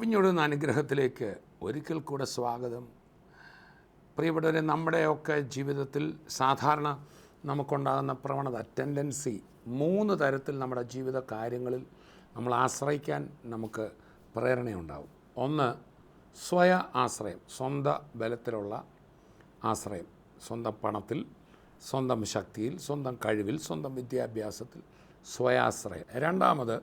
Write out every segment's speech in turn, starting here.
കവിഞ്ഞൊഴുകുന്ന അനുഗ്രഹത്തിലേക്ക് ഒരിക്കൽ കൂടെ സ്വാഗതം. പ്രിയപ്പെട്ടവരെ, നമ്മുടെയൊക്കെ ജീവിതത്തിൽ സാധാരണ നമുക്കുണ്ടാകുന്ന പ്രവണത, ടെൻഡൻസി 3 തരത്തിൽ നമ്മുടെ ജീവിത കാര്യങ്ങളിൽ നമ്മൾ ആശ്രയിക്കാൻ നമുക്ക് പ്രേരണയുണ്ടാവും. ഒന്ന്, സ്വയ ആശ്രയം, സ്വന്തം ബലത്തിലുള്ള ആശ്രയം, സ്വന്തം പണത്തിൽ, സ്വന്തം ശക്തിയിൽ, സ്വന്തം കഴിവിൽ, സ്വന്തം വിദ്യാഭ്യാസത്തിൽ സ്വയാശ്രയം. രണ്ടാമത്,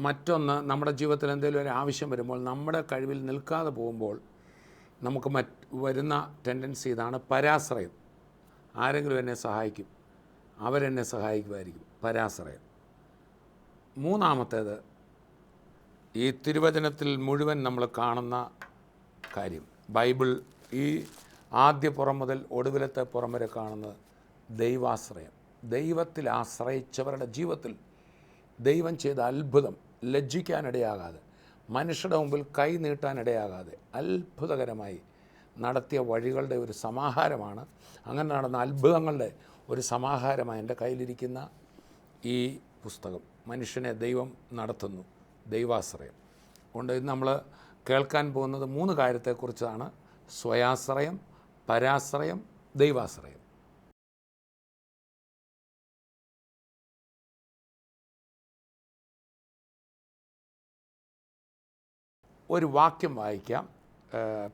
മറ്റൊന്ന്, നമ്മുടെ ജീവിതത്തിൽ എന്തെങ്കിലും ഒരു ആവശ്യം വരുമ്പോൾ നമ്മുടെ കഴിവിൽ നിൽക്കാതെ പോകുമ്പോൾ നമുക്ക് വരുന്ന ടെൻഡൻസി ഇതാണ്, പരാശ്രയം. ആരെങ്കിലും എന്നെ സഹായിക്കും, അവരെന്നെ സഹായിക്കുമായിരിക്കും, പരാശ്രയം. മൂന്നാമത്തേത്, ഈ തിരുവചനത്തിൽ മുഴുവൻ നമ്മൾ കാണുന്ന കാര്യം, ബൈബിൾ ഈ ആദ്യ പുറം മുതൽ ഒടുവിലത്തെ പുറം വരെ കാണുന്നത് ദൈവാശ്രയം. ദൈവത്തിൽ ആശ്രയിച്ചവരുടെ ജീവിതത്തിൽ ദൈവം ചെയ്ത അത്ഭുതം ലജ്ജിക്കാനിടയാകാതെ, മനുഷ്യരുടെ മുമ്പിൽ കൈ നീട്ടാനിടയാകാതെ അത്ഭുതകരമായി നടത്തിയ വഴികളുടെ ഒരു സമാഹാരമാണ്, അങ്ങനെ നടന്ന അത്ഭുതങ്ങളുടെ ഒരു സമാഹാരമായി എൻ്റെ കയ്യിലിരിക്കുന്ന ഈ പുസ്തകം. മനുഷ്യനെ ദൈവം നടത്തുന്നു, ദൈവാശ്രയം. അതുകൊണ്ട് ഇന്ന് നമ്മൾ കേൾക്കാൻ പോകുന്നത് 3 കാര്യത്തെക്കുറിച്ചാണ്: സ്വയാശ്രയം, പരാശ്രയം, ദൈവാശ്രയം. ഒരു വാക്യം വായിക്കാം.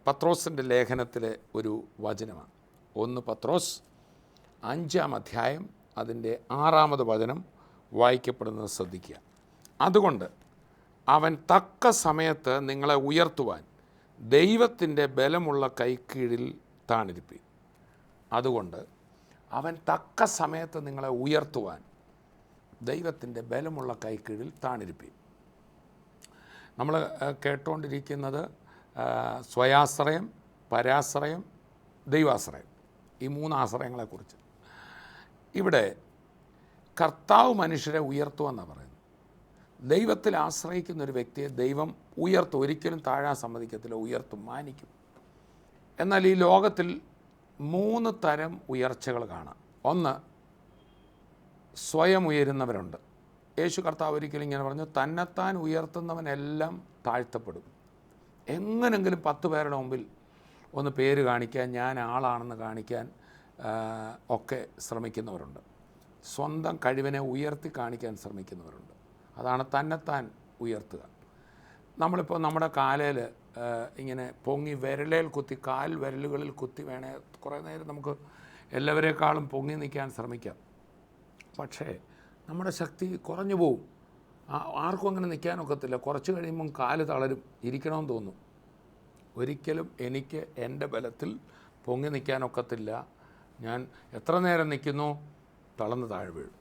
പത്രോസിൻ്റെ ലേഖനത്തിലെ ഒരു വചനമാണ്. 1 പത്രോസ് 5-ാം അധ്യായം അതിൻ്റെ 6-ാമത് വചനം വായിക്കപ്പെടുന്നത് ശ്രദ്ധിക്കുക. അതുകൊണ്ട് അവൻ തക്ക സമയത്ത് നിങ്ങളെ ഉയർത്തുവാൻ ദൈവത്തിൻ്റെ ബലമുള്ള കൈക്കീഴിൽ താണിരിപ്പീൻ. അതുകൊണ്ട് അവൻ തക്ക സമയത്ത് നിങ്ങളെ ഉയർത്തുവാൻ ദൈവത്തിൻ്റെ ബലമുള്ള കൈക്കീഴിൽ താണിരിപ്പീൻ. നമ്മൾ കേട്ടുകൊണ്ടിരിക്കുന്നത് സ്വയാശ്രയം, പരാശ്രയം, ദൈവാശ്രയം, ഈ 3 ആശ്രയങ്ങളെക്കുറിച്ച്. ഇവിടെ കർത്താവ് മനുഷ്യരെ ഉയർത്തുമെന്നാണ് പറയുന്നത്. ദൈവത്തിൽ ആശ്രയിക്കുന്ന ഒരു വ്യക്തിയെ ദൈവം ഉയർത്തും, ഒരിക്കലും താഴാൻ സമ്മതിക്കത്തില്ല, ഉയർത്തും, മാനിക്കും. എന്നാൽ ഈ ലോകത്തിൽ 3 തരം ഉയർച്ചകൾ കാണാം. ഒന്ന്, സ്വയം ഉയരുന്നവരുണ്ട്. യേശു കർത്താവ് ഒരിക്കലും ഇങ്ങനെ പറഞ്ഞു, തന്നെത്താൻ ഉയർത്തുന്നവനെല്ലാം താഴ്ത്തപ്പെടും. എങ്ങനെങ്കിലും 10 പേരുടെ മുമ്പിൽ ഒന്ന് പേര് കാണിക്കാൻ, ഞാൻ ആളാണെന്ന് കാണിക്കാൻ ഒക്കെ ശ്രമിക്കുന്നവരുണ്ട്. സ്വന്തം കഴിവിനെ ഉയർത്തി കാണിക്കാൻ ശ്രമിക്കുന്നവരുണ്ട്. അതാണ് തന്നെത്താൻ ഉയർത്തുക. നമ്മളിപ്പോൾ നമ്മുടെ കാലയിൽ ഇങ്ങനെ പൊങ്ങി വിരലേൽ കുത്തി, കാൽ വിരലുകളിൽ കുത്തി വേണേൽ കുറേ നേരം നമുക്ക് എല്ലാവരേക്കാളും പൊങ്ങി നിൽക്കാൻ ശ്രമിക്കാം. പക്ഷേ നമ്മുടെ ശക്തി കുറഞ്ഞു പോവും. ആർക്കും അങ്ങനെ നിൽക്കാനൊക്കത്തില്ല. കുറച്ച് കഴിയുമ്പം കാല് തളരും, ഇരിക്കണമെന്ന് തോന്നും. ഒരിക്കലും എനിക്ക് എൻ്റെ ബലത്തിൽ പൊങ്ങി നിൽക്കാനൊക്കത്തില്ല. ഞാൻ എത്ര നേരം നിൽക്കുന്നു, തളർന്ന് താഴെ വീഴും.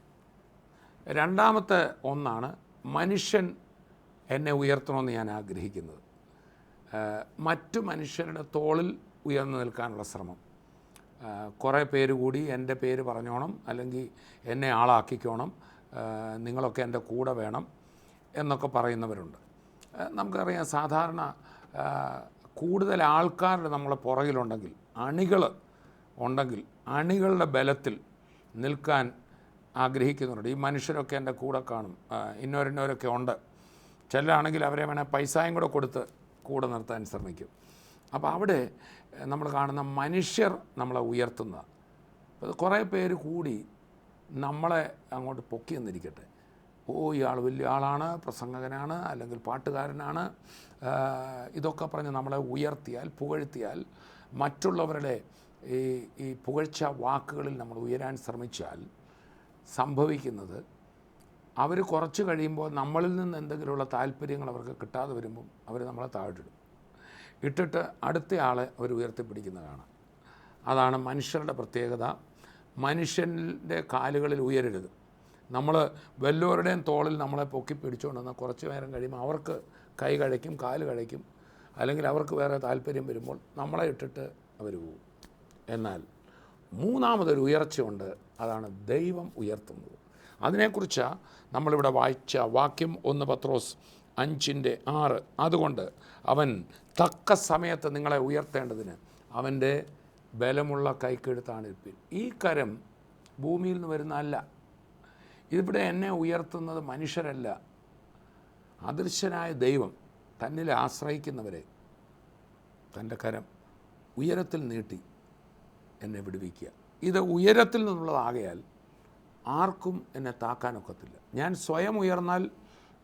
രണ്ടാമത്തെ ഒന്നാണ്, മനുഷ്യൻ എന്നെ ഉയർത്തണമെന്ന് ഞാൻ ആഗ്രഹിക്കുന്നത്. മറ്റു മനുഷ്യരുടെ തോളിൽ ഉയർന്നു നിൽക്കാനുള്ള ശ്രമം. കുറേ പേര് കൂടി എൻ്റെ പേര് പറഞ്ഞോണം, അല്ലെങ്കിൽ എന്നെ ആളാക്കിക്കോണം, നിങ്ങളൊക്കെ എൻ്റെ കൂടെ വേണം എന്നൊക്കെ പറയുന്നവരുണ്ട്. നമുക്കറിയാം, സാധാരണ കൂടുതൽ ആൾക്കാരുടെ നമ്മളെ പുറകിലുണ്ടെങ്കിൽ, അണികൾ ഉണ്ടെങ്കിൽ, അണികളുടെ ബലത്തിൽ നിൽക്കാൻ ആഗ്രഹിക്കുന്നുണ്ട്. ഈ മനുഷ്യരൊക്കെ എൻ്റെ കൂടെ കാണും, ഇന്നോരൊക്കെ ഉണ്ട്. ചിലരാണെങ്കിൽ അവരെ വേണേൽ പൈസയും കൂടെ കൊടുത്ത് കൂടെ നിർത്താൻ ശ്രമിക്കും. അപ്പോൾ അവിടെ നമ്മൾ കാണുന്ന മനുഷ്യർ നമ്മളെ ഉയർത്തുന്ന കുറേ പേര് കൂടി നമ്മളെ അങ്ങോട്ട് പൊക്കി എന്നിരിക്കട്ടെ. ഇയാൾ വലിയ ആളാണ്, പ്രസംഗകനാണ്, അല്ലെങ്കിൽ പാട്ടുകാരനാണ്, ഇതൊക്കെ പറഞ്ഞ് നമ്മളെ ഉയർത്തിയാൽ, പുകഴ്ത്തിയാൽ, മറ്റുള്ളവരുടെ ഈ പുകഴ്ച വാക്കുകളിൽ നമ്മൾ ഉയരാൻ ശ്രമിച്ചാൽ സംഭവിക്കുന്നത്, അവർ കുറച്ച് കഴിയുമ്പോൾ നമ്മളിൽ നിന്ന് എന്തെങ്കിലുമുള്ള താല്പര്യങ്ങൾ അവർക്ക് കിട്ടാതെ വരുമ്പം അവർ നമ്മളെ താഴ്ത്തിടും. ഇട്ടിട്ട് അടുത്ത ആളെ അവർ ഉയർത്തിപ്പിടിക്കുന്ന കാണാം. അതാണ് മനുഷ്യരുടെ പ്രത്യേകത. മനുഷ്യൻ്റെ കാലുകളിൽ ഉയരരുത്. നമ്മൾ വല്ലവരുടെയും തോളിൽ നമ്മളെ പൊക്കി പിടിച്ചുകൊണ്ടെന്നാൽ കുറച്ച് നേരം കഴിയുമ്പോൾ അവർക്ക് കൈ കഴിക്കും, കാല് കഴിക്കും, അല്ലെങ്കിൽ അവർക്ക് വേറെ താല്പര്യം വരുമ്പോൾ നമ്മളെ ഇട്ടിട്ട് അവർ പോകും. എന്നാൽ മൂന്നാമതൊരു ഉയർച്ചയുണ്ട്, അതാണ് ദൈവം ഉയർത്തുന്നത്. അതിനെക്കുറിച്ചാണ് നമ്മളിവിടെ വായിച്ച വാക്യം. 1 പത്രോസ് 5:6. അതുകൊണ്ട് അവൻ തക്ക സമയത്ത് നിങ്ങളെ ഉയർത്തേണ്ടതിന് അവൻ്റെ ബലമുള്ള കൈക്കെടുത്താണിരിപ്പിൻ. ഈ കരം ഭൂമിയിൽ നിന്ന് വരുന്നതല്ല. ഇവിടെ എന്നെ ഉയർത്തുന്നത് മനുഷ്യരല്ല, അദൃശ്യനായ ദൈവം തന്നിൽ ആശ്രയിക്കുന്നവരെ തൻ്റെ കരം ഉയരത്തിൽ നീട്ടി എന്നെ വിടുവിക്കുക. ഇത് ഉയരത്തിൽ നിന്നുള്ളതാകയാൽ ആർക്കും എന്നെ താക്കാനൊക്കത്തില്ല. ഞാൻ സ്വയം ഉയർന്നാൽ,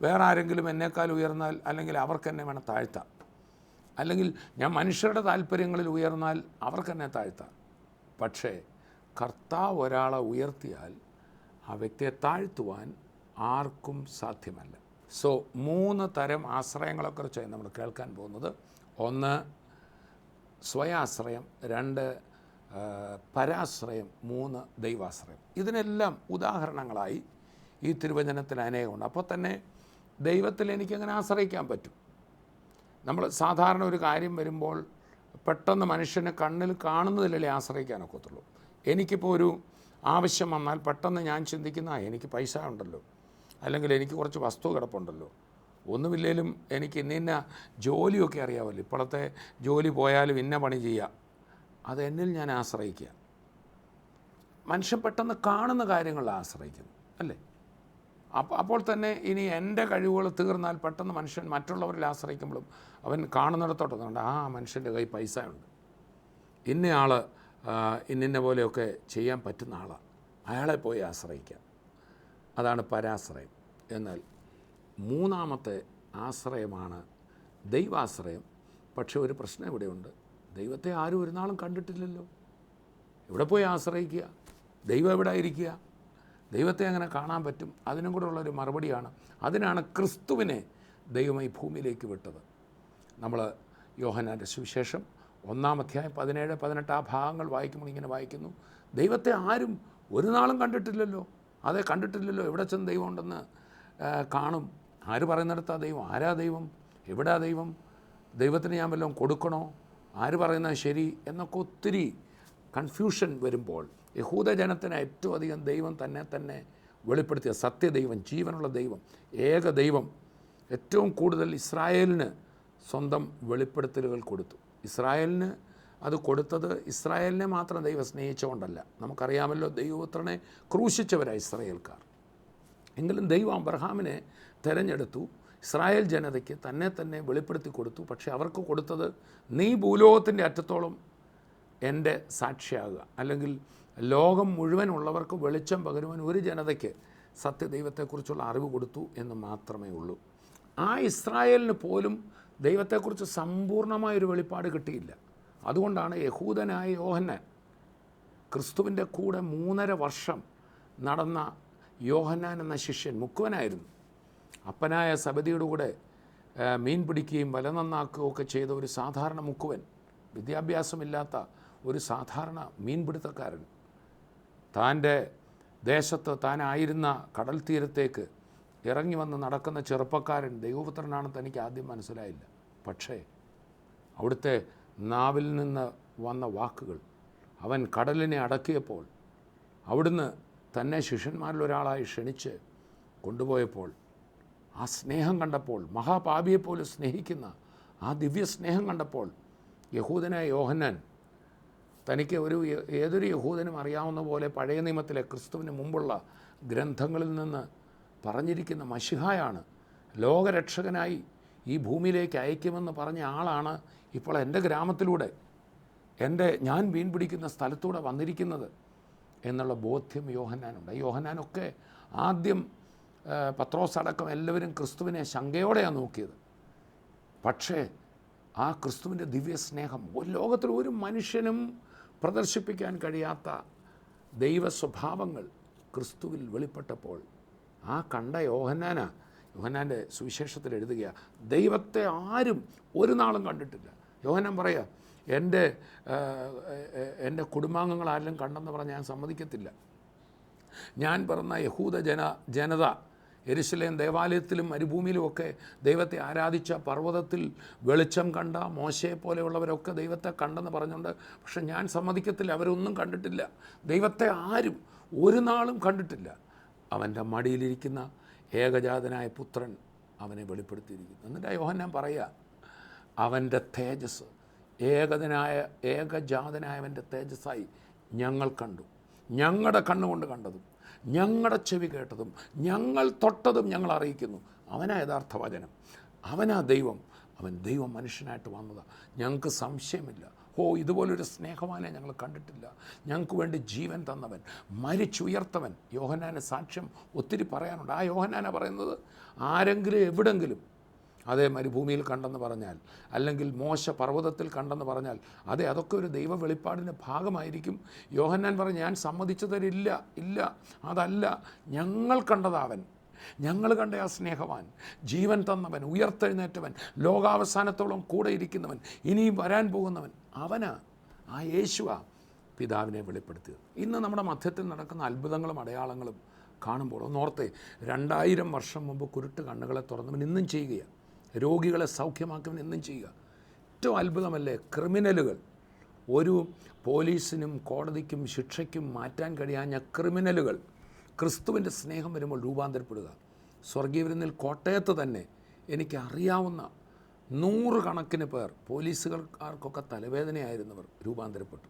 വേറെ ആരെങ്കിലും എന്നേക്കാൾ ഉയർന്നാൽ, അല്ലെങ്കിൽ അവർക്കെന്നെ വേണം താഴ്ത്താം, അല്ലെങ്കിൽ ഞാൻ മനുഷ്യരുടെ താല്പര്യങ്ങളിൽ ഉയർന്നാൽ അവർക്കെന്നെ താഴ്ത്താം. പക്ഷേ കർത്താവ് ഒരാളെ ഉയർത്തിയാൽ ആ വ്യക്തിയെ താഴ്ത്തുവാൻ ആർക്കും സാധ്യമല്ല. സോ 3 തരം ആശ്രയങ്ങളെക്കുറിച്ചാണ് നമ്മൾ കേൾക്കാൻ പോകുന്നത്. 1 സ്വയാശ്രയം, 2 പരാശ്രയം, 3 ദൈവാശ്രയം. ഇതിനെല്ലാം ഉദാഹരണങ്ങളായി ഈ തിരുവചനത്തിൽ അനേകമുണ്ട്. അപ്പോൾ തന്നെ ദൈവത്തിൽ എനിക്കങ്ങനെ ആശ്രയിക്കാൻ പറ്റും. നമ്മൾ സാധാരണ ഒരു കാര്യം വരുമ്പോൾ പെട്ടെന്ന് മനുഷ്യന് കണ്ണിൽ കാണുന്നതിലല്ലേ ആശ്രയിക്കാനൊക്കത്തുള്ളൂ. എനിക്കിപ്പോൾ ഒരു ആവശ്യം വന്നാൽ പെട്ടെന്ന് ഞാൻ ചിന്തിക്കുന്ന എനിക്ക് പൈസ ഉണ്ടല്ലോ, അല്ലെങ്കിൽ എനിക്ക് കുറച്ച് വസ്തു കിടപ്പുണ്ടല്ലോ, ഒന്നുമില്ലേലും എനിക്ക് ഇന്ന ജോലിയൊക്കെ അറിയാമല്ലോ, ഇപ്പോഴത്തെ ജോലി പോയാലും ഇന്ന പണി ചെയ്യുക, അത് എന്നിൽ ഞാൻ ആശ്രയിക്കുക. മനുഷ്യൻ പെട്ടെന്ന് കാണുന്ന കാര്യങ്ങളിൽ ആശ്രയിക്കുന്നു അല്ലേ? അപ്പോൾ തന്നെ ഇനി എൻ്റെ കഴിവുകൾ തീർന്നാൽ പെട്ടെന്ന് മനുഷ്യൻ മറ്റുള്ളവരിൽ ആശ്രയിക്കുമ്പോഴും അവൻ കാണുന്നിടത്തോട്ടുണ്ട് ആ മനുഷ്യൻ്റെ കയ്യിൽ പൈസ ഉണ്ട്, ഇന്നയാൾ ഇന്ന പോലെയൊക്കെ ചെയ്യാൻ പറ്റുന്ന ആളാണ്, അയാളെ പോയി ആശ്രയിക്കാം. അതാണ് പരാശ്രയം. എന്നാൽ 3ാമത്തെ ആശ്രയമാണ് ദൈവാശ്രയം. പക്ഷേ ഒരു പ്രശ്നം ഇവിടെയുണ്ട്. ദൈവത്തെ ആരും ഒരു നാളും കണ്ടിട്ടില്ലല്ലോ. ഇവിടെ പോയി ആശ്രയിക്കുക? ദൈവം എവിടെ ഇരിക്കുക? ദൈവത്തെ അങ്ങനെ കാണാൻ പറ്റും? അതിനും കൂടെ ഉള്ളൊരു മറുപടിയാണ്. അതിനാണ് ക്രിസ്തുവിനെ ദൈവം ഈ ഭൂമിയിലേക്ക് വിട്ടത്. നമ്മൾ യോഹന്നാൻ്റെ സുവിശേഷം 1-ാം അധ്യായം 17-18 ആ ഭാഗങ്ങൾ വായിക്കുമ്പോൾ ഇങ്ങനെ വായിക്കുന്നു, ദൈവത്തെ ആരും ഒരു നാളും കണ്ടിട്ടില്ലല്ലോ. അതെ, കണ്ടിട്ടില്ലല്ലോ. എവിടെ ചെന്ന് ദൈവം ഉണ്ടെന്ന് കാണും? ആര് പറയുന്നിടത്താ ദൈവം? ആരാ ദൈവം? എവിടാ ദൈവം? ദൈവത്തിന് ഞാൻ വല്ലതും കൊടുക്കണോ? ആര് പറയുന്നത് ശരി എന്നൊക്കെ ഒത്തിരി കൺഫ്യൂഷൻ വരുമ്പോൾ യഹൂദജനത്തിന് ഏറ്റവും അധികം ദൈവം തന്നെ വെളിപ്പെടുത്തിയ സത്യദൈവം, ജീവനുള്ള ദൈവം, ഏക ദൈവം ഏറ്റവും കൂടുതൽ ഇസ്രായേലിന് സ്വന്തം വെളിപ്പെടുത്തലുകൾ കൊടുത്തു. ഇസ്രായേലിന് അത് കൊടുത്തത് ഇസ്രായേലിനെ മാത്രം ദൈവം സ്നേഹിച്ചുകൊണ്ടല്ല. നമുക്കറിയാമല്ലോ, ദൈവപുത്രനെ ക്രൂശിച്ചവരാണ് ഇസ്രായേൽക്കാർ. എങ്കിലും ദൈവം അബ്രഹാമിനെ തിരഞ്ഞെടുത്തു, ഇസ്രായേൽ ജനതയ്ക്ക് തന്നെ വെളിപ്പെടുത്തി കൊടുത്തു. പക്ഷേ അവർക്ക് കൊടുത്തത് നീ ഭൂലോകത്തിൻ്റെ അറ്റത്തോളം എൻ്റെ സാക്ഷിയാകുക, അല്ലെങ്കിൽ ലോകം മുഴുവനുള്ളവർക്ക് വെളിച്ചം പകരുവാൻ ഒരു ജനതയ്ക്ക് സത്യദൈവത്തെക്കുറിച്ചുള്ള അറിവ് കൊടുത്തു എന്ന് മാത്രമേ ഉള്ളൂ. ആ ഇസ്രായേലിന് പോലും ദൈവത്തെക്കുറിച്ച് സമ്പൂർണ്ണമായൊരു വെളിപ്പാട് കിട്ടിയില്ല. അതുകൊണ്ടാണ് യഹൂദനായ യോഹന്നാൻ, ക്രിസ്തുവിൻ്റെ കൂടെ 3.5 വർഷം നടന്ന യോഹന്നാൻ എന്ന ശിഷ്യൻ, മുക്കുവനായിരുന്നു. അപ്പനായ സബദിയുടെ കൂടെ മീൻ പിടിക്കുകയും വല നന്നാക്കുകയും ഒക്കെ ചെയ്ത ഒരു സാധാരണ മുക്കുവൻ, വിദ്യാഭ്യാസമില്ലാത്ത ഒരു സാധാരണ മീൻപിടുത്തക്കാരൻ, താൻ്റെ ദേശത്ത് താനായിരുന്ന കടൽ തീരത്തേക്ക് ഇറങ്ങി വന്ന് നടക്കുന്ന ചെറുപ്പക്കാരൻ ദൈവപുത്രനാണെന്ന് തനിക്ക് ആദ്യം മനസ്സിലായില്ല. പക്ഷേ അവിടുത്തെ നാവിൽ നിന്ന് വന്ന വാക്കുകൾ അവൻ കടലിനെ അടക്കിയപ്പോൾ, അവിടുന്ന് തന്നെ ശിഷ്യന്മാരിൽ ഒരാളായി ക്ഷണിച്ച് കൊണ്ടുപോയപ്പോൾ, ആ സ്നേഹം കണ്ടപ്പോൾ, മഹാപാപിയെപ്പോലും സ്നേഹിക്കുന്ന ആ ദിവ്യ സ്നേഹം കണ്ടപ്പോൾ യഹൂദനായ യോഹന്നാൻ തനിക്ക് ഏതൊരു യഹൂദനും അറിയാവുന്ന പോലെ പഴയ നിയമത്തിലെ ക്രിസ്തുവിന് മുമ്പുള്ള ഗ്രന്ഥങ്ങളിൽ നിന്ന് പറഞ്ഞിരിക്കുന്ന മശിഹായാണ്, ലോകരക്ഷകനായി ഈ ഭൂമിയിലേക്ക് അയക്കുമെന്ന് പറഞ്ഞ ആളാണ് ഇപ്പോൾ എൻ്റെ ഗ്രാമത്തിലൂടെ, ഞാൻ മീൻ പിടിക്കുന്ന സ്ഥലത്തൂടെ വന്നിരിക്കുന്നത് എന്നുള്ള ബോധ്യം യോഹന്നാനുണ്ട്. യോഹന്നാനൊക്കെ ആദ്യം പത്രോസ് അടക്കം എല്ലാവരും ക്രിസ്തുവിനെ ശങ്കയോടെയാണ് നോക്കിയത്. പക്ഷേ ആ ക്രിസ്തുവിൻ്റെ ദിവ്യ സ്നേഹം ലോകത്തിൽ ഒരു മനുഷ്യനും പ്രദർശിപ്പിക്കാൻ കഴിയാത്ത ദൈവ സ്വഭാവങ്ങൾ ക്രിസ്തുവിൽ വെളിപ്പെട്ടപ്പോൾ ആ കണ്ട യോഹന്നാൻ്റെ സുവിശേഷത്തിൽ എഴുതുക, ദൈവത്തെ ആരും ഒരു നാളും കണ്ടിട്ടില്ല. യോഹന്നാൻ പറയുക, എൻ്റെ കുടുംബാംഗങ്ങൾ ആരെങ്കിലും കണ്ടെന്ന് പറഞ്ഞാൽ ഞാൻ സമ്മതിക്കത്തില്ല. ഞാൻ പറഞ്ഞ യഹൂദ ജനത യെരുശലേം ദേവാലയത്തിലും മരുഭൂമിയിലുമൊക്കെ ദൈവത്തെ ആരാധിച്ച, പർവ്വതത്തിൽ വെളിച്ചം കണ്ട മോശയെ പോലെയുള്ളവരൊക്കെ ദൈവത്തെ കണ്ടെന്ന് പറഞ്ഞുകൊണ്ട്, പക്ഷെ ഞാൻ സമ്മതിക്കത്തില്ല, അവരൊന്നും കണ്ടിട്ടില്ല. ദൈവത്തെ ആരും ഒരു നാളും കണ്ടിട്ടില്ല. അവൻ്റെ മടിയിലിരിക്കുന്ന ഏകജാതനായ പുത്രൻ അവനെ വെളിപ്പെടുത്തിയിരിക്കുന്നു. എന്നിട്ട് യോഹന്നാൻ പറയുക, അവൻ്റെ തേജസ്, ഏകജാതനായവൻ്റെ തേജസ്സായി ഞങ്ങൾ കണ്ടു, ഞങ്ങളുടെ കണ്ണുകൊണ്ട് കണ്ടതും ഞങ്ങളുടെ ചെവി കേട്ടതും ഞങ്ങൾ തൊട്ടതും ഞങ്ങൾ അറിയിക്കുന്നു. അവനാ യഥാർത്ഥ വചനം, അവനാ ദൈവം. അവൻ ദൈവം മനുഷ്യനായിട്ട് വന്നതാണ്. ഞങ്ങൾക്ക് സംശയമില്ല. ഇതുപോലൊരു സ്നേഹവാനെ ഞങ്ങൾ കണ്ടിട്ടില്ല. ഞങ്ങൾക്ക് വേണ്ടി ജീവൻ തന്നവൻ, മരിച്ചുയർത്തവൻ. യോഹന്നാന് സാക്ഷ്യം ഒത്തിരി പറയാനുണ്ട്. ആ യോഹന്നാനാ പറയുന്നത്, ആരെങ്കിലും എവിടെങ്കിലും അതേ മരുഭൂമിയിൽ കണ്ടെന്ന് പറഞ്ഞാൽ, അല്ലെങ്കിൽ മോശ പർവ്വതത്തിൽ കണ്ടെന്ന് പറഞ്ഞാൽ, അതൊക്കെ ഒരു ദൈവ വെളിപ്പാടിൻ്റെ ഭാഗമായിരിക്കും. യോഹന്നാൻ പറഞ്ഞു, ഞാൻ സമ്മതിച്ചു തരില്ല, ഇല്ല, അതല്ല, ഞങ്ങൾ കണ്ടതാവൻ, ഞങ്ങൾ കണ്ട ആ സ്നേഹവാൻ, ജീവൻ തന്നവൻ, ഉയർത്തെഴുന്നേറ്റവൻ, ലോകാവസാനത്തോളം കൂടെ ഇരിക്കുന്നവൻ, ഇനിയും വരാൻ പോകുന്നവൻ, അവനാ, ആ യേശുവാ പിതാവിനെ വെളിപ്പെടുത്തിയത്. ഇന്ന് നമ്മുടെ മധ്യത്തിൽ നടക്കുന്ന അത്ഭുതങ്ങളും അടയാളങ്ങളും കാണുമ്പോൾ ഒന്നോർത്തെ, 2000 വർഷം മുമ്പ് കുരുട്ട് കണ്ണുകളെ തുറന്നവൻ ഇന്നും ചെയ്യുകയാണ്. രോഗികളെ സൗഖ്യമാക്കുന്നവൻ എന്നും ചെയ്യുക. ഏറ്റവും അത്ഭുതമല്ലേ, ക്രിമിനലുകൾ, ഒരു പോലീസിനും കോടതിക്കും ശിക്ഷയ്ക്കും മാറ്റാൻ കഴിയാഞ്ഞ ക്രിമിനലുകൾ ക്രിസ്തുവിൻ്റെ സ്നേഹം വരുമ്പോൾ രൂപാന്തരപ്പെടുക. സ്വർഗീയ വിരുന്നിൽ കോട്ടയത്ത് തന്നെ എനിക്കറിയാവുന്ന 100 കണക്കിന് പേർ, പോലീസുകാർക്കൊക്കെ തലവേദനയായിരുന്നവർ രൂപാന്തരപ്പെട്ടു.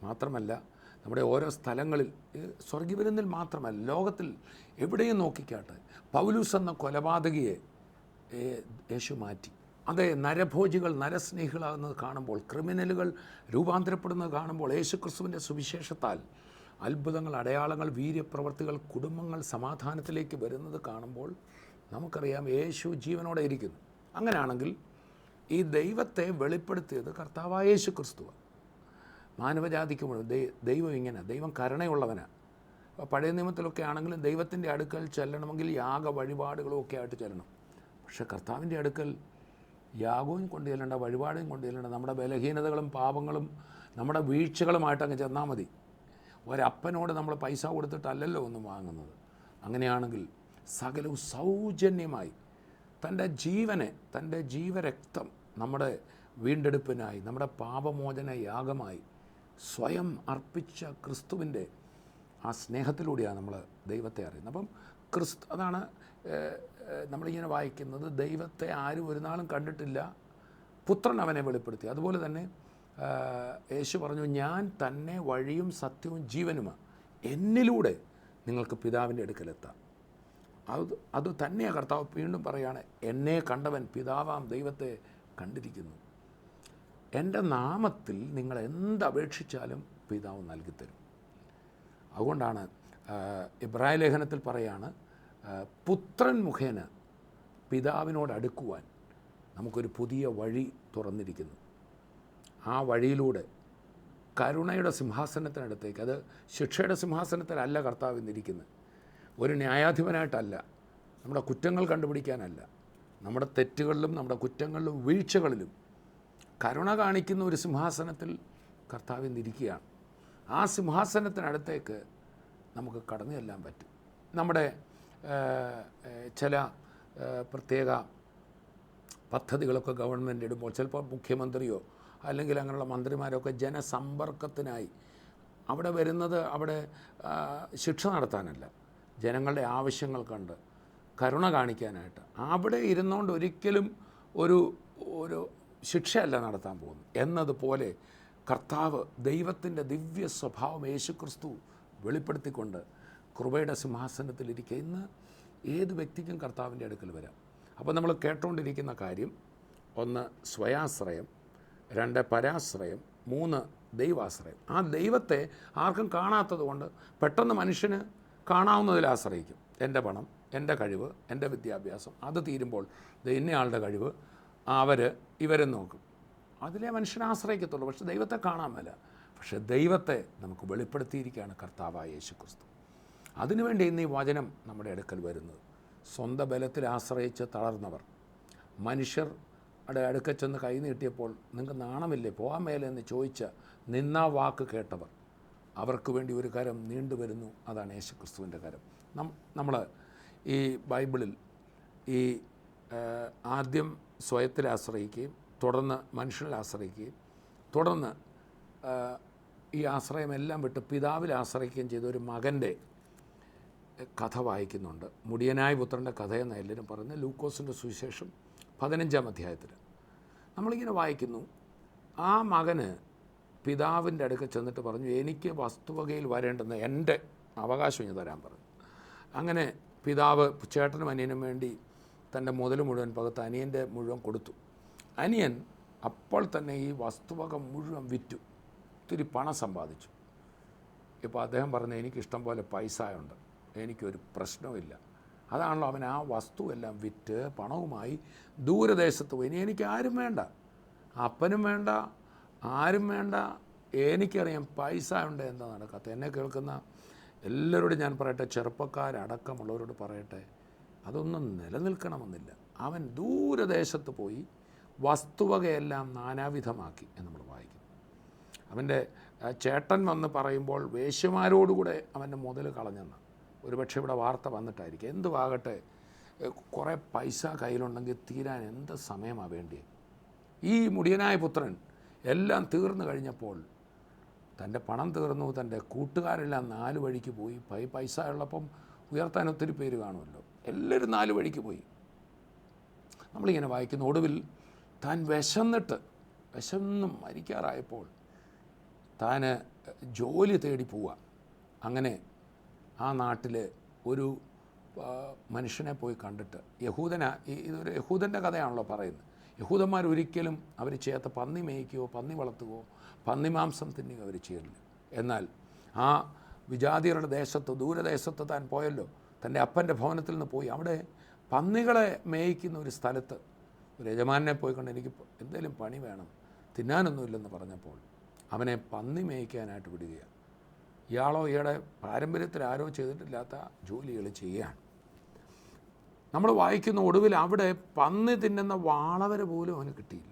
മാത്രമല്ല, നമ്മുടെ ഓരോ സ്ഥലങ്ങളിൽ, സ്വർഗീയ വിരുന്നിൽ മാത്രമല്ല, ലോകത്തിൽ എവിടെയും നോക്കിക്കാട്ടെ, പൗലൂസ് എന്ന കൊലപാതകിയെ യേശു മാറ്റി. അതെ, നരഭോജികൾ നരസ്നേഹികളാകുന്നത് കാണുമ്പോൾ, ക്രിമിനലുകൾ രൂപാന്തരപ്പെടുന്നത് കാണുമ്പോൾ, യേശു ക്രിസ്തുവിൻ്റെ സുവിശേഷത്താൽ അത്ഭുതങ്ങൾ, അടയാളങ്ങൾ, വീര്യപ്രവർത്തികൾ, കുടുംബങ്ങൾ സമാധാനത്തിലേക്ക് വരുന്നത് കാണുമ്പോൾ നമുക്കറിയാം യേശു ജീവനോടെ ഇരിക്കുന്നു. അങ്ങനെയാണെങ്കിൽ ഈ ദൈവത്തെ വെളിപ്പെടുത്തിയത് കർത്താവായ യേശു ക്രിസ്തുവാണ്. മാനവജാതിക്ക് മുഴുവൻ ദൈവം ഇങ്ങനെ, ദൈവം കരുണയുള്ളവനാണ്. പഴയ നിയമത്തിലൊക്കെ ആണെങ്കിലും ദൈവത്തിൻ്റെ അടുക്കൽ ചെല്ലണമെങ്കിൽ യാഗ വഴിപാടുകളും ഒക്കെ ആയിട്ട് ചെല്ലണം. പക്ഷേ കർത്താവിൻ്റെ അടുക്കൽ യാഗവും കൊണ്ട് ചെല്ലേണ്ട, വഴിപാടും കൊണ്ട് ചെല്ലേണ്ട, നമ്മുടെ ബലഹീനതകളും പാപങ്ങളും നമ്മുടെ വീഴ്ചകളുമായിട്ട് അങ്ങ് ചെന്നാൽ മതി. ഒരപ്പനോട് നമ്മൾ പൈസ കൊടുത്തിട്ടല്ലല്ലോ ഒന്നും വാങ്ങുന്നത്. അങ്ങനെയാണെങ്കിൽ സകലവും സൗജന്യമായി തൻ്റെ ജീവനെ, തൻ്റെ ജീവരക്തം നമ്മുടെ വീണ്ടെടുപ്പിനായി, നമ്മുടെ പാപമോചന യാഗമായി സ്വയം അർപ്പിച്ച ക്രിസ്തുവിൻ്റെ ആ സ്നേഹത്തിലൂടെയാണ് നമ്മൾ ദൈവത്തെ അറിയുന്നത്. അപ്പം അതാണ് നമ്മളിങ്ങനെ വായിക്കുന്നത്, ദൈവത്തെ ആരും ഒരു നാളും കണ്ടിട്ടില്ല, പുത്രൻ അവനെ വെളിപ്പെടുത്തി. അതുപോലെ തന്നെ യേശു പറഞ്ഞു, ഞാൻ തന്നെ വഴിയും സത്യവും ജീവനുമാണ്, എന്നിലൂടെ നിങ്ങൾക്ക് പിതാവിൻ്റെ അടുക്കലെത്താം. അത് തന്നെയാണ് കർത്താവ് വീണ്ടും പറയുകയാണ്, എന്നെ കണ്ടവൻ പിതാവാം ദൈവത്തെ കണ്ടിരിക്കുന്നു. എൻ്റെ നാമത്തിൽ നിങ്ങൾ എന്തപേക്ഷിച്ചാലും പിതാവ് നൽകിത്തരും. അതുകൊണ്ടാണ് ഇബ്രായ ലേഖനത്തിൽ പറയാണ്, പുത്രൻ മുഖേന പിതാവിനോട് അടുക്കുവാൻ നമുക്കൊരു പുതിയ വഴി തുറന്നിരിക്കുന്നു. ആ വഴിയിലൂടെ കരുണയുടെ സിംഹാസനത്തിനടുത്തേക്ക്, അത് ശിക്ഷയുടെ സിംഹാസനത്തിലല്ല കർത്താവ് ഇന്നിരിക്കുന്നത്, ഒരു ന്യായാധിപനായിട്ടല്ല, നമ്മുടെ കുറ്റങ്ങൾ കണ്ടുപിടിക്കാനല്ല, നമ്മുടെ തെറ്റുകളിലും നമ്മുടെ കുറ്റങ്ങളിലും വീഴ്ചകളിലും കരുണ കാണിക്കുന്ന ഒരു സിംഹാസനത്തിൽ കർത്താവ് ഇന്നിരിക്കുകയാണ്. ആ സിംഹാസനത്തിനടുത്തേക്ക് നമുക്ക് കടന്നു ചെല്ലാൻ പറ്റും. നമ്മുടെ ചില പ്രത്യേക പദ്ധതികളൊക്കെ ഗവൺമെൻറ് ഇടുമ്പോൾ ചിലപ്പോൾ മുഖ്യമന്ത്രിയോ അല്ലെങ്കിൽ അങ്ങനെയുള്ള മന്ത്രിമാരൊക്കെ ജനസമ്പർക്കത്തിനായി അവിടെ വരുന്നത്, അവിടെ ശിക്ഷ നടത്താനല്ല, ജനങ്ങളുടെ ആവശ്യങ്ങൾ കണ്ട് കരുണ കാണിക്കാനായിട്ട്. അവിടെ ഇരുന്നുകൊണ്ട് ഒരിക്കലും ഒരു ശിക്ഷയല്ല നടത്താൻ പോകുന്നു. എന്നതുപോലെ കർത്താവ് ദൈവത്തിൻ്റെ ദിവ്യ സ്വഭാവം യേശുക്രിസ്തു വെളിപ്പെടുത്തിക്കൊണ്ട് കൃപയുടെ സിംഹാസനത്തിലിരിക്കുക. ഇന്ന് ഏത് വ്യക്തിക്കും കർത്താവിൻ്റെ അടുക്കൽ വരാം. അപ്പോൾ നമ്മൾ കേട്ടുകൊണ്ടിരിക്കുന്ന കാര്യം, 1 സ്വയാശ്രയം, 2 പരാശ്രയം, 3 ദൈവാശ്രയം. ആ ദൈവത്തെ ആർക്കും കാണാത്തത് കൊണ്ട് പെട്ടെന്ന് മനുഷ്യന് കാണാവുന്നതിൽ ആശ്രയിക്കും. എൻ്റെ പണം, എൻ്റെ കഴിവ്, എൻ്റെ വിദ്യാഭ്യാസം, അത് തീരുമ്പോൾ ഇന്നയാളുടെ കഴിവ്, ഇവരെ നോക്കും. അതിലെ മനുഷ്യനെ ആശ്രയിക്കത്തുള്ളൂ. പക്ഷേ ദൈവത്തെ കാണാൻ മേല. പക്ഷേ ദൈവത്തെ നമുക്ക് വെളിപ്പെടുത്തിയിരിക്കുകയാണ് കർത്താവായ യേശു ക്രിസ്തു. അതിനുവേണ്ടി ഇന്ന് ഈ വചനം നമ്മുടെ അടുക്കൽ വരുന്നത്. സ്വന്തം ബലത്തിൽ ആശ്രയിച്ച് തളർന്നവർ, മനുഷ്യരുടെ അടുക്കൽ ചെന്ന് കൈ നീട്ടിയപ്പോൾ നിങ്ങൾക്ക് നാണമില്ലേ, പോകാൻ മേലെ എന്ന് ചോദിച്ച നിന്നാ വാക്ക് കേട്ടവർ, അവർക്ക് വേണ്ടി ഒരു കരം നീണ്ടുവരുന്നു. അതാണ് യേശു ക്രിസ്തുവിൻ്റെ കരം. നമ്മൾ ഈ ബൈബിളിൽ ഈ ആദ്യം സ്വയത്തിൽ ആശ്രയിക്കുകയും തുടർന്ന് മനുഷ്യനിൽ ആശ്രയിക്കുകയും തുടർന്ന് ഈ ആശ്രയമെല്ലാം വിട്ട് പിതാവിൽ ആശ്രയിക്കുകയും ചെയ്ത ഒരു മകൻ്റെ കഥ വായിക്കുന്നുണ്ട്. മുടിയനായ പുത്രൻ്റെ കഥയെന്ന് എല്ലാവരും പറയുന്നത് ലൂക്കോസിൻ്റെ സുവിശേഷം 15-ാം അധ്യായത്തിൽ നമ്മളിങ്ങനെ വായിക്കുന്നു. ആ മകന് പിതാവിൻ്റെ അടുക്കൽ ചെന്നിട്ട് പറഞ്ഞു, എനിക്ക് വസ്തുവകയിൽ വരേണ്ടുന്ന എൻ്റെ അവകാശം ഇനി തരാൻ പറഞ്ഞു. അങ്ങനെ പിതാവ് ചേട്ടനും അനിയനും വേണ്ടി തൻ്റെ മുതൽ മുഴുവൻ പകുത്ത് അനിയൻ്റെ മുഴുവൻ കൊടുത്തു. അനിയൻ അപ്പോൾ തന്നെ ഈ വസ്തുവക മുഴുവൻ വിറ്റു, ഒത്തിരി പണം സമ്പാദിച്ചു. ഇപ്പോൾ അദ്ദേഹം പറഞ്ഞു, എനിക്കിഷ്ടം പോലെ പൈസ ഉണ്ട്, എനിക്കൊരു പ്രശ്നവുമില്ല. അതാണല്ലോ, അവൻ ആ വസ്തുവെല്ലാം വിറ്റ് പണവുമായി ദൂരദേശത്ത് പോയി. ഇനി എനിക്ക് ആരും വേണ്ട, അപ്പനും വേണ്ട, ആരും വേണ്ട, എനിക്കറിയാം പൈസ ഉണ്ട് എന്താ നടക്കാത്ത. എന്നെ കേൾക്കുന്ന എല്ലാവരോടും ഞാൻ പറയട്ടെ, ചെറുപ്പക്കാരടക്കമുള്ളവരോട് പറയട്ടെ, അതൊന്നും നിലനിൽക്കണമെന്നില്ല. അവൻ ദൂരദേശത്ത് പോയി വസ്തുവകയെല്ലാം നാനാവിധമാക്കി എന്ന് നമ്മൾ വായിക്കും. അവൻ്റെ ചേട്ടൻ വന്ന് പറയുമ്പോൾ വേശ്യമാരോടുകൂടെ അവൻ്റെ മുതൽ കളഞ്ഞെന്ന് ഒരുപക്ഷെ ഇവിടെ വാർത്ത വന്നിട്ടായിരിക്കും. എന്തുവാകട്ടെ, കുറേ പൈസ കയ്യിലുണ്ടെങ്കിൽ തീരാൻ എന്ത് സമയമാണ് വേണ്ടിയത്. ഈ മുടിയനായ പുത്രൻ എല്ലാം തീർന്നു കഴിഞ്ഞപ്പോൾ തൻ്റെ പണം തീർന്നു, തൻ്റെ കൂട്ടുകാരെല്ലാം 4 വഴിക്ക് പോയി. പൈസ ഉള്ളപ്പം ഉയർത്താൻ ഒത്തിരി പേര് കാണുമല്ലോ, എല്ലാവരും 4 വഴിക്ക് പോയി. നമ്മളിങ്ങനെ വായിക്കുന്നു, ഒടുവിൽ താൻ വിശന്നും മരിക്കാറായപ്പോൾ താൻ ജോലി തേടി പോവുക. അങ്ങനെ ആ നാട്ടിൽ ഒരു മനുഷ്യനെ പോയി കണ്ടിട്ട്, ഇതൊരു യഹൂദൻ്റെ കഥയാണല്ലോ പറയുന്നത്. യഹൂദന്മാർ ഒരിക്കലും അവർ ചെയ്യാത്ത പന്നി മേയ്ക്കുകയോ പന്നി വളർത്തുകയോ പന്നിമാംസം തിന്നുകയോ അവർ ചെയ്യില്ല. എന്നാൽ ആ വിജാതിയരുടെ ദേശത്ത്, ദൂരദേശത്ത് താൻ പോയല്ലോ, തൻ്റെ അപ്പൻ്റെ ഭവനത്തിൽ നിന്ന് പോയി അവിടെ പന്നികളെ മേയ്ക്കുന്ന ഒരു സ്ഥലത്ത് ഒരു യജമാനെ പോയി കണ്ട്, എനിക്ക് എന്തെങ്കിലും പണി വേണം, തിന്നാനൊന്നുമില്ലെന്ന് പറഞ്ഞപ്പോൾ അവനെ പന്നി മേയ്ക്കാനായിട്ട് വിടുകയാണ്. ഇയാളോ ഇയാളുടെ പാരമ്പര്യത്തിൽ ആരോ ചെയ്തിട്ടില്ലാത്ത ജോലികൾ ചെയ്യുകയാണ്. നമ്മൾ വായിക്കുന്ന ഒടുവിൽ അവിടെ പന്നി തിന്നുന്ന വാളവരെ പോലും അവന് കിട്ടിയില്ല.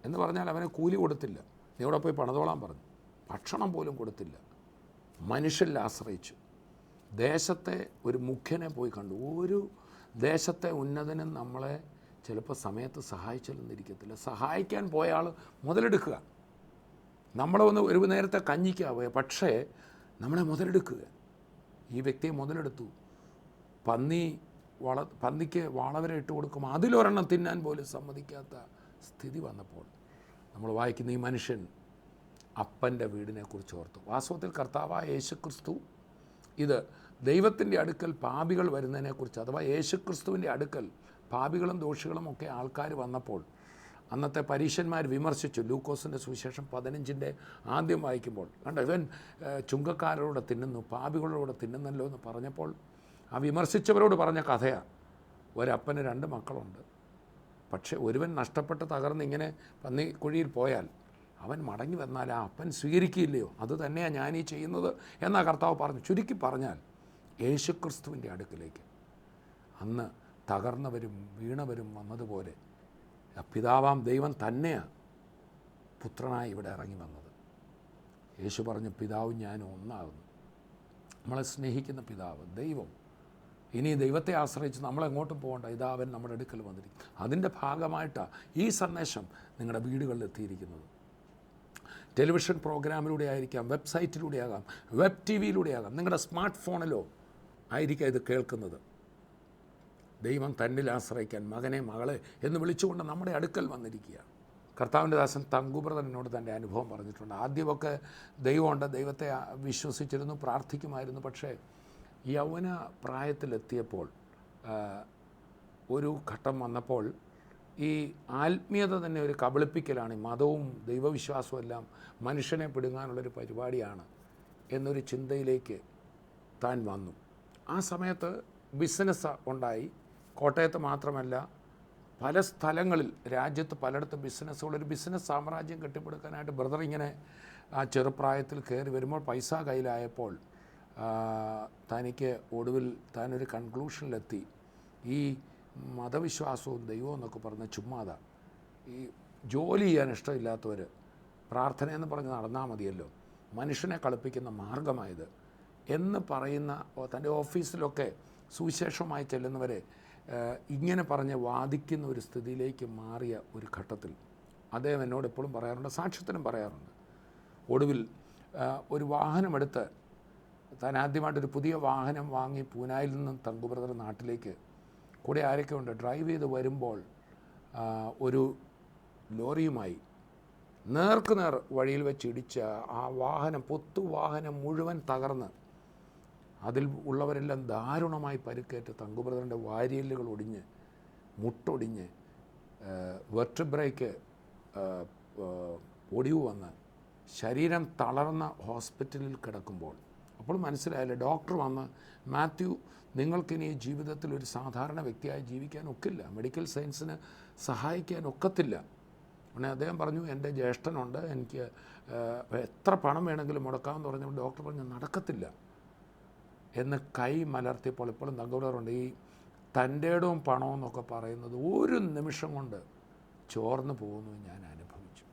എന്ന് പറഞ്ഞാൽ അവന് കൂലി കൊടുത്തില്ല, നീ ഇവിടെ പോയി പണിതോളാൻ പറഞ്ഞു. ഭക്ഷണം പോലും കൊടുത്തില്ല, മനുഷ്യരിൽ ആശ്രയിച്ചു. ദേശത്തെ ഒരു മുഖ്യനെ പോയി കണ്ടു. ഒരു ദേശത്തെ ഉന്നതനും നമ്മളെ ചിലപ്പോൾ സമയത്ത് സഹായിച്ചില്ലെന്നിരിക്കത്തില്ല. സഹായിക്കാൻ പോയ ആൾ മുതലെടുക്കുക. നമ്മളെ ഒരു നേരത്തെ കഞ്ഞിക്കാവുക, പക്ഷേ നമ്മളെ മുതലെടുക്കുക. ഈ വ്യക്തിയെ മുതലെടുത്തു. പന്നിക്ക് വാളവരെ ഇട്ട് കൊടുക്കും, അതിലൊരെണ്ണം തിന്നാൻ പോലും സമ്മതിക്കാത്ത സ്ഥിതി വന്നപ്പോൾ നമ്മൾ വായിക്കുന്ന ഈ മനുഷ്യൻ അപ്പൻ്റെ വീടിനെക്കുറിച്ച് ഓർത്തു. വാസ്തവത്തിൽ കർത്താവായ യേശുക്രിസ്തു ഇത് ദൈവത്തിൻ്റെ അടുക്കൽ പാപികൾ വരുന്നതിനെക്കുറിച്ച്, അഥവാ യേശുക്രിസ്തുവിൻ്റെ അടുക്കൽ പാപികളും ദോഷികളും ഒക്കെ ആൾക്കാർ വന്നപ്പോൾ അന്നത്തെ പരീശന്മാർ വിമർശിച്ചു. ലൂക്കോസിൻ്റെ സുവിശേഷം 15 ആദ്യം വായിക്കുമ്പോൾ കണ്ടോ, ഇവൻ ചുങ്കക്കാരോട് തിന്നുന്നു, പാപികളോട് തിന്നുന്നല്ലോ എന്ന് പറഞ്ഞപ്പോൾ ആ വിമർശിച്ചവരോട് പറഞ്ഞ കഥയാണ്. ഒരപ്പന് 2 മക്കളുണ്ട്, പക്ഷേ ഒരുവൻ നഷ്ടപ്പെട്ട് തകർന്ന് ഇങ്ങനെ പന്നിക്കുഴിയിൽ പോയാൽ അവൻ മടങ്ങി വന്നാൽ ആ അപ്പൻ സ്വീകരിക്കില്ലയോ, അത് തന്നെയാണ് ഞാനീ ചെയ്യുന്നത് എന്നാ കർത്താവ് പറഞ്ഞു. ചുരുക്കി പറഞ്ഞാൽ യേശുക്രിസ്തുവിൻ്റെ അടുക്കിലേക്ക് അന്ന് തകർന്നവരും വീണവരും വന്നതുപോലെ പിതാവാം ദൈവം തന്നെയാണ് പുത്രനായി ഇവിടെ ഇറങ്ങി വന്നത്. യേശു പറഞ്ഞു, പിതാവും ഞാനും ഒന്നാകുന്നു. നമ്മളെ സ്നേഹിക്കുന്ന പിതാവ് ദൈവം. ഇനി ദൈവത്തെ ആശ്രയിച്ച് നമ്മളെങ്ങോട്ടും പോകേണ്ട, ഇതാ അവൻ നമ്മുടെ അടുക്കൽ വന്നിരിക്കും. അതിൻ്റെ ഭാഗമായിട്ടാണ് ഈ സന്ദേശം നിങ്ങളുടെ വീടുകളിൽ എത്തിയിരിക്കുന്നത്. ടെലിവിഷൻ പ്രോഗ്രാമിലൂടെ ആയിരിക്കാം, വെബ്സൈറ്റിലൂടെ ആകാം, വെബ് ടി വിയിലൂടെ ആകാം, നിങ്ങളുടെ സ്മാർട്ട് ഫോണിലോ ആയിരിക്കാം ഇത് കേൾക്കുന്നത്. ദൈവം തന്നിൽ ആശ്രയിക്കാൻ മകനെ മകളെ എന്ന് വിളിച്ചുകൊണ്ട് നമ്മുടെ അടുക്കൽ വന്നിരിക്കുകയാണ്. കർത്താവിൻ്റെ ദാസൻ തങ്കുബ്രദർ എന്നോട് തൻ്റെ അനുഭവം പറഞ്ഞിട്ടുണ്ട്. ആദ്യമൊക്കെ ദൈവമുണ്ട്, ദൈവത്തെ വിശ്വസിച്ചിരുന്നു, പ്രാർത്ഥിക്കുമായിരുന്നു. പക്ഷേ യൗവന പ്രായത്തിലെത്തിയപ്പോൾ ഒരു ഘട്ടം വന്നപ്പോൾ ഈ ആത്മീയത തന്നെ ഒരു കബളിപ്പിക്കലാണ്. ഈ മതവും ദൈവവിശ്വാസവും എല്ലാം മനുഷ്യനെ പിടുങ്ങാനുള്ളൊരു പരിപാടിയാണ് എന്നൊരു ചിന്തയിലേക്ക് താൻ വന്നു. ആ സമയത്ത് ബിസിനസ് ഉണ്ടായി. കോട്ടയത്ത് മാത്രമല്ല, പല സ്ഥലങ്ങളിൽ രാജ്യത്ത് പലയിടത്തും ബിസിനസ്സുകളൊരു ബിസിനസ് സാമ്രാജ്യം കെട്ടിപ്പടുക്കാനായിട്ട് ബ്രദർ ഇങ്ങനെ ആ ചെറുപ്രായത്തിൽ കയറി വരുമ്പോൾ പൈസ കയ്യിലായപ്പോൾ തനിക്ക് ഒടുവിൽ താനൊരു കൺക്ലൂഷനിലെത്തി. ഈ മതവിശ്വാസവും ദൈവവും എന്നൊക്കെ പറഞ്ഞ ചുമ്മാതാ. ഈ ജോലി ചെയ്യാൻ ഇഷ്ടമില്ലാത്തവർ പ്രാർത്ഥനയെന്ന് പറഞ്ഞ് നടന്നാൽ മതിയല്ലോ, മനുഷ്യനെ കളിപ്പിക്കുന്ന മാർഗമായത് എന്ന് പറയുന്ന തൻ്റെ ഓഫീസിലൊക്കെ സുവിശേഷമായി ചെല്ലുന്നവരെ ഇങ്ങനെ പറഞ്ഞ് വാദിക്കുന്ന ഒരു സ്ഥിതിയിലേക്ക് മാറിയ ഒരു ഘട്ടത്തിൽ അദ്ദേഹം എന്നോട് എപ്പോഴും പറയാറുണ്ട്, സാക്ഷ്യത്തിനും പറയാറുണ്ട്. ഒടുവിൽ ഒരു വാഹനമെടുത്ത് താൻ ആദ്യമായിട്ടൊരു പുതിയ വാഹനം വാങ്ങി പൂനായിൽ നിന്നും തങ്കുബ്രദർ നാട്ടിലേക്ക് കൂടെ ആരൊക്കെ ഉണ്ട് ഡ്രൈവ് ചെയ്ത് വരുമ്പോൾ ഒരു ലോറിയുമായി നേർക്കുനേർ വഴിയിൽ വെച്ച് ഇടിച്ച ആ വാഹനം, പൊത്തുവാഹനം മുഴുവൻ തകർന്ന് അതിൽ ഉള്ളവരെല്ലാം ദാരുണമായി പരിക്കേറ്റ് തങ്കുബ്രദറിൻ്റെ വാരിയല്ലുകൾ ഒടിഞ്ഞ് മുട്ടൊടിഞ്ഞ് വെർട്ടിബ്രയ്ക്ക് ഒടിവ് വന്ന് ശരീരം തളർന്ന ഹോസ്പിറ്റലിൽ കിടക്കുമ്പോൾ അപ്പോൾ മനസ്സിലായില്ല. ഡോക്ടർ വന്ന്, മാത്യു, നിങ്ങൾക്കിനി ജീവിതത്തിൽ ഒരു സാധാരണ വ്യക്തിയായി ജീവിക്കാൻ ഒക്കില്ല, മെഡിക്കൽ സയൻസിന് സഹായിക്കാൻ ഒക്കത്തില്ല. ഉടനെ അദ്ദേഹം പറഞ്ഞു, എൻ്റെ ജ്യേഷ്ഠനുണ്ട്, എനിക്ക് എത്ര പണം വേണമെങ്കിലും മുടക്കാമെന്ന് പറഞ്ഞപ്പോൾ ഡോക്ടർ പറഞ്ഞു നടക്കത്തില്ല എന്ന് കൈ മലർത്തിയപ്പോൾ ഇപ്പോഴും തങ്കവിടറുണ്ട്. ഈ തൻ്റെ ഇടവും പണവും എന്നൊക്കെ പറയുന്നത് ഒരു നിമിഷം കൊണ്ട് ചോർന്നു പോകുന്നു ഞാൻ അനുഭവിച്ചു.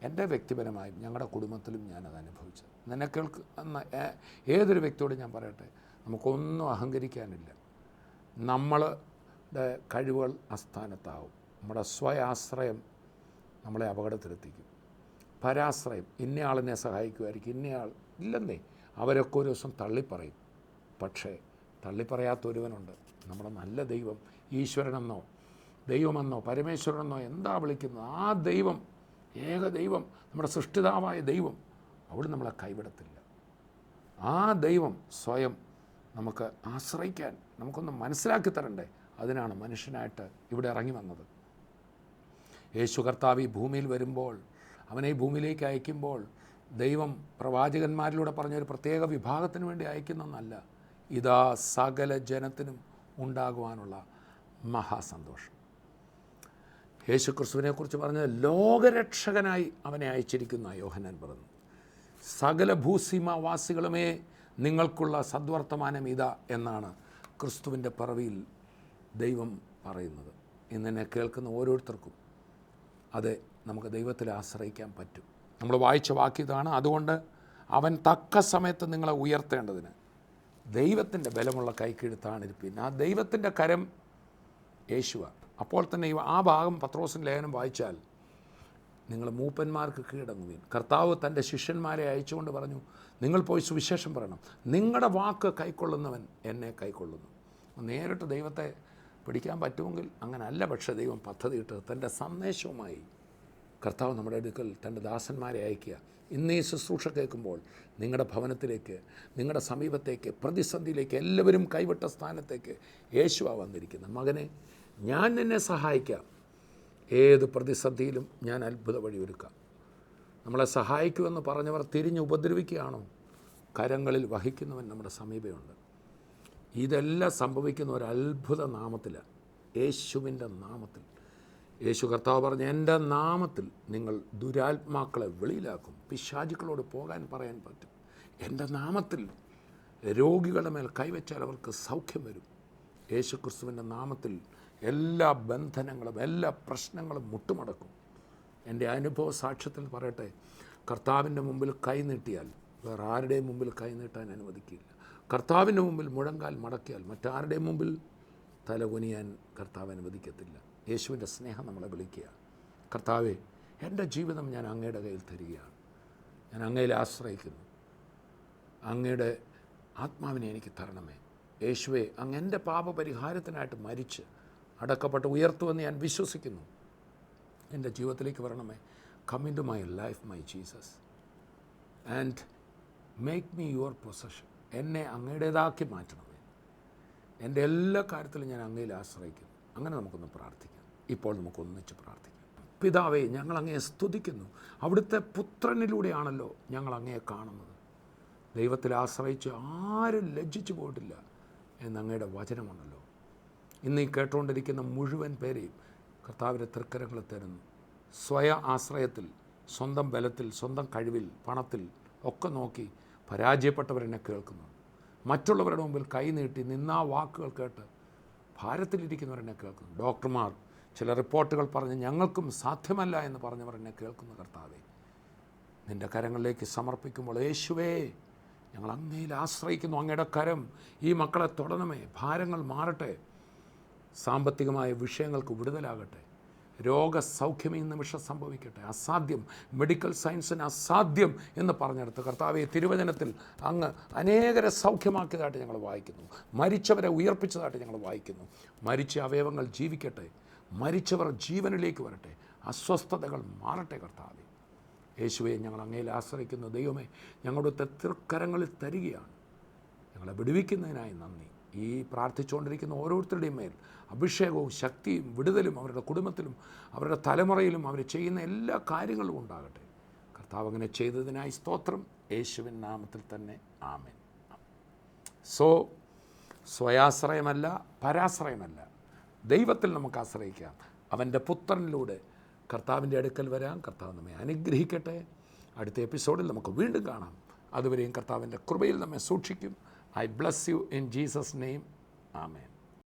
എൻ്റെ വ്യക്തിപരമായും ഞങ്ങളുടെ കുടുംബത്തിലും ഞാനത് അനുഭവിച്ചത്. നിന്നെ കേൾക്കുന്ന ഏതൊരു വ്യക്തിയോട് ഞാൻ പറയട്ടെ, നമുക്കൊന്നും അഹങ്കരിക്കാനില്ല. നമ്മളുടെ കഴിവുകൾ അസ്ഥാനത്താവും. നമ്മുടെ സ്വയാശ്രയം നമ്മളെ അപകടത്തിലെത്തിക്കും. പരാശ്രയം, ഇന്നയാളിനെ സഹായിക്കുമായിരിക്കും, ഇന്നയാൾ ഇല്ലെന്നേ, അവരൊക്കെ ഒരു ദിവസം തള്ളിപ്പറയും. പക്ഷേ തള്ളിപ്പറയാത്തൊരുവനുണ്ട്, നമ്മുടെ നല്ല ദൈവം. ഈശ്വരനെന്നോ ദൈവമെന്നോ പരമേശ്വരനെന്നോ എന്താ വിളിക്കുന്നത്, ആ ദൈവം, ഏക ദൈവം, നമ്മുടെ സൃഷ്ടിതാവായ ദൈവം, അവിടെ നമ്മളെ കൈവിടത്തില്ല. ആ ദൈവം സ്വയം നമുക്ക് ആശ്രയിക്കാൻ നമുക്കൊന്ന് മനസ്സിലാക്കി തരണ്ടേ? അതിനാണ് മനുഷ്യനായിട്ട് ഇവിടെ ഇറങ്ങി വന്നത്. യേശു കർത്താവ് ഈ ഭൂമിയിൽ വരുമ്പോൾ, അവനെ ഈ ഭൂമിയിലേക്ക് അയക്കുമ്പോൾ ദൈവം പ്രവാചകന്മാരിലൂടെ പറഞ്ഞൊരു പ്രത്യേക വിഭാഗത്തിന് വേണ്ടി അയക്കുന്നതെന്നല്ല, ഇതാ സകല ജനത്തിനും ഉണ്ടാകുവാനുള്ള മഹാസന്തോഷം. യേശു ക്രിസ്തുവിനെക്കുറിച്ച് പറഞ്ഞത് ലോകരക്ഷകനായി അവനെ അയച്ചിരിക്കുന്ന യോഹന്നാൻ പറഞ്ഞു. സകല ഭൂസീമാവാസികളുമേ നിങ്ങൾക്കുള്ള സദ്വർത്തമാനം ഇതാ എന്നാണ് ക്രിസ്തുവിൻ്റെ പിറവിയിൽ ദൈവം പറയുന്നത്. ഇന്നെന്നെ കേൾക്കുന്ന ഓരോരുത്തർക്കും അത് നമുക്ക് ദൈവത്തിൽ ആശ്രയിക്കാൻ പറ്റും. നമ്മൾ വായിച്ച വാക്യതാണ്. അതുകൊണ്ട് അവൻ തക്ക സമയത്ത് നിങ്ങളെ ഉയർത്തേണ്ടതിന് ദൈവത്തിൻ്റെ ബലമുള്ള കൈക്കീഴ്ത്താണിരിപ്പിൻ. ആ ദൈവത്തിൻ്റെ കരം യേശുവാണ്. അപ്പോൾ തന്നെ ആ ഭാഗം പത്രോസിൻ്റെ ലേഖനം വായിച്ചാൽ, നിങ്ങൾ മൂപ്പന്മാർക്ക് കീഴടങ്ങുവീൻ. കർത്താവ് തൻ്റെ ശിഷ്യന്മാരെ അയച്ചുകൊണ്ട് പറഞ്ഞു, നിങ്ങൾ പോയി സുവിശേഷം പറയണം, നിങ്ങളുടെ വാക്ക് കൈക്കൊള്ളുന്നവൻ എന്നെ കൈക്കൊള്ളുന്നു. നേരിട്ട് ദൈവത്തെ പിടിക്കാൻ പറ്റുമെങ്കിൽ അങ്ങനല്ല. പക്ഷേ ദൈവം പദ്ധതിയിട്ട് തൻ്റെ സന്ദേശവുമായി കർത്താവ് നമ്മുടെ അടുക്കൽ തൻ്റെ ദാസന്മാരെ അയക്കുക. ഇന്ന് ഈ ശുശ്രൂഷ കേൾക്കുമ്പോൾ നിങ്ങളുടെ ഭവനത്തിലേക്ക്, നിങ്ങളുടെ സമീപത്തേക്ക്, പ്രതിസന്ധിയിലേക്ക്, എല്ലാവരും കൈവിട്ട സ്ഥാനത്തേക്ക് യേശുവാണ് വന്നിരിക്കുന്നത്. മകനെ, ഞാൻ നിന്നെ സഹായിക്കാം, ഏത് പ്രതിസന്ധിയിലും ഞാൻ അത്ഭുത വഴിയൊരുക്കാം. നമ്മളെ സഹായിക്കുമെന്ന് പറഞ്ഞവർ തിരിഞ്ഞ് ഉപദ്രവിക്കുകയാണോ? കരങ്ങളിൽ വഹിക്കുന്നവൻ നമ്മുടെ സമീപമുണ്ട്. ഇതെല്ലാം സംഭവിക്കുന്ന ഒരു അത്ഭുത നാമത്തിലാണ്, യേശുവിൻ്റെ നാമത്തിൽ. യേശു കർത്താവ് പറഞ്ഞ, എൻ്റെ നാമത്തിൽ നിങ്ങൾ ദുരാത്മാക്കളെ വെളിയിലാക്കും, പിശാചുക്കളോട് പോകാൻ പറയാൻ പറ്റും. എൻ്റെ നാമത്തിൽ രോഗികളുടെ മേൽ കൈവച്ചാൽ അവർക്ക് സൗഖ്യം വരും. യേശു ക്രിസ്തുവിൻ്റെ നാമത്തിൽ എല്ലാ ബന്ധനങ്ങളും എല്ലാ പ്രശ്നങ്ങളും മുട്ടുമടക്കും. എൻ്റെ അനുഭവ സാക്ഷ്യത്തിൽ പറയട്ടെ, കർത്താവിൻ്റെ മുമ്പിൽ കൈ നീട്ടിയാൽ വേറെ ആരുടെയും മുമ്പിൽ കൈ നീട്ടാൻ അനുവദിക്കില്ല. കർത്താവിൻ്റെ മുമ്പിൽ മുഴങ്കാൽ മടക്കിയാൽ മറ്റാരുടെയും മുമ്പിൽ തലകുനിയാൻ കർത്താവ് അനുവദിക്കത്തില്ല. യേശുവിൻ്റെ സ്നേഹം നമ്മളെ വിളിക്കുക. കർത്താവേ, എൻ്റെ ജീവിതം ഞാൻ അങ്ങയുടെ കയ്യിൽ തരികയാണ്. ഞാൻ അങ്ങയിൽ ആശ്രയിക്കുന്നു. അങ്ങയുടെ ആത്മാവിനെ എനിക്ക് തരണമേ. യേശുവേ, അങ്ങ് എൻ്റെ പാപപരിഹാരത്തിനായിട്ട് മരിച്ച് അടക്കപ്പെട്ട് ഉയർത്തുമെന്ന് ഞാൻ വിശ്വസിക്കുന്നു. എൻ്റെ ജീവിതത്തിലേക്ക് വരണമേ. Come into my life, my Jesus, and make me your possession. എന്നെ അങ്ങയുടേതാക്കി മാറ്റണമേ. എൻ്റെ എല്ലാ കാര്യത്തിലും ഞാൻ അങ്ങയിൽ ആശ്രയിക്കുന്നു. അങ്ങനെ നമുക്കൊന്ന് പ്രാർത്ഥിക്കാം. ഇപ്പോൾ നമുക്കൊന്നിച്ച് പ്രാർത്ഥിക്കാം. പിതാവേ, ഞങ്ങൾ അങ്ങയെ സ്തുതിക്കുന്നു. അവിടുത്തെ പുത്രനിലൂടെയാണല്ലോ ഞങ്ങൾ അങ്ങയെ കാണുന്നത്. ദൈവത്തിൽ ആശ്രയിച്ച് ആരും ലജ്ജിച്ചു പോയിട്ടില്ല എന്ന് അങ്ങയുടെ വചനമുണ്ടല്ലോ. ഇന്ന് ഈ കേട്ടുകൊണ്ടിരിക്കുന്ന മുഴുവൻ പേരെയും കർത്താവിൻ്റെ തൃക്കരങ്ങൾ തരുന്നു. സ്വയ ആശ്രയത്തിൽ, സ്വന്തം ബലത്തിൽ, സ്വന്തം കഴിവിൽ, പണത്തിൽ ഒക്കെ നോക്കി പരാജയപ്പെട്ടവരെന്നെ കേൾക്കുന്നു. മറ്റുള്ളവരുടെ മുമ്പിൽ കൈനീട്ടി നിന്നാ വാക്കുകൾ കേട്ട് ഭാരത്തിലിരിക്കുന്നവരെന്നെ കേൾക്കുന്നു. ഡോക്ടർമാർ ചില റിപ്പോർട്ടുകൾ പറഞ്ഞ് ഞങ്ങൾക്കും സാധ്യമല്ല എന്ന് പറഞ്ഞവരെന്നെ കേൾക്കുന്ന കർത്താവേ, നിൻ്റെ കരങ്ങളിലേക്ക് സമർപ്പിക്കുമ്പോൾ യേശുവേ, ഞങ്ങൾ അങ്ങയിൽ ആശ്രയിക്കുന്നു. അങ്ങയുടെ കരം ഈ മക്കളെ തൊടണമേ. ഭാരങ്ങൾ മാറട്ടെ. സാമ്പത്തികമായ വിഷയങ്ങൾക്ക് വിടുതലാകട്ടെ. രോഗസൗഖ്യം ഈ നിമിഷം സംഭവിക്കട്ടെ. അസാധ്യം, മെഡിക്കൽ സയൻസിന് അസാധ്യം എന്ന് പറഞ്ഞെടുത്ത് കർത്താവെ, തിരുവചനത്തിൽ അങ്ങ് അനേകരെ സൗഖ്യമാക്കിയതായിട്ട് ഞങ്ങൾ വായിക്കുന്നു. മരിച്ചവരെ ഉയർപ്പിച്ചതായിട്ട് ഞങ്ങൾ വായിക്കുന്നു. മരിച്ച അവയവങ്ങൾ ജീവിക്കട്ടെ. മരിച്ചവർ ജീവനിലേക്ക് വരട്ടെ. അസ്വസ്ഥതകൾ മാറട്ടെ. കർത്താവെ യേശുവെ, ഞങ്ങൾ അങ്ങയിൽ ആശ്രയിക്കുന്നു. ദൈവമേ, ഞങ്ങളുടെ തൃക്കരങ്ങളിൽ തരികയാണ്. ഞങ്ങളെ വിടുവിക്കുന്നതിനായി നന്ദി. ഈ പ്രാർത്ഥിച്ചുകൊണ്ടിരിക്കുന്ന ഓരോരുത്തരുടെയും മേൽ അഭിഷേകവും ശക്തിയും വിടുതലും അവരുടെ കുടുംബത്തിലും അവരുടെ തലമുറയിലും അവർ ചെയ്യുന്ന എല്ലാ കാര്യങ്ങളും ഉണ്ടാകട്ടെ. കർത്താവ് അങ്ങനെ ചെയ്തതിനായി സ്തോത്രം. യേശുവിൻ നാമത്തിൽ തന്നെ ആമേൻ. സ്വയാശ്രയമല്ല, പരാശ്രയമല്ല, ദൈവത്തിൽ നമുക്ക് ആശ്രയിക്കാം. അവൻ്റെ പുത്രനിലൂടെ കർത്താവിൻ്റെ അടുക്കൽ വരാം. കർത്താവ് നമ്മെ അനുഗ്രഹിക്കട്ടെ. അടുത്ത എപ്പിസോഡിൽ നമുക്ക് വീണ്ടും കാണാം. അതുവരെയും കർത്താവിൻ്റെ കൃപയിൽ നമ്മെ സൂക്ഷിക്കും. I bless you in Jesus' name. Amen.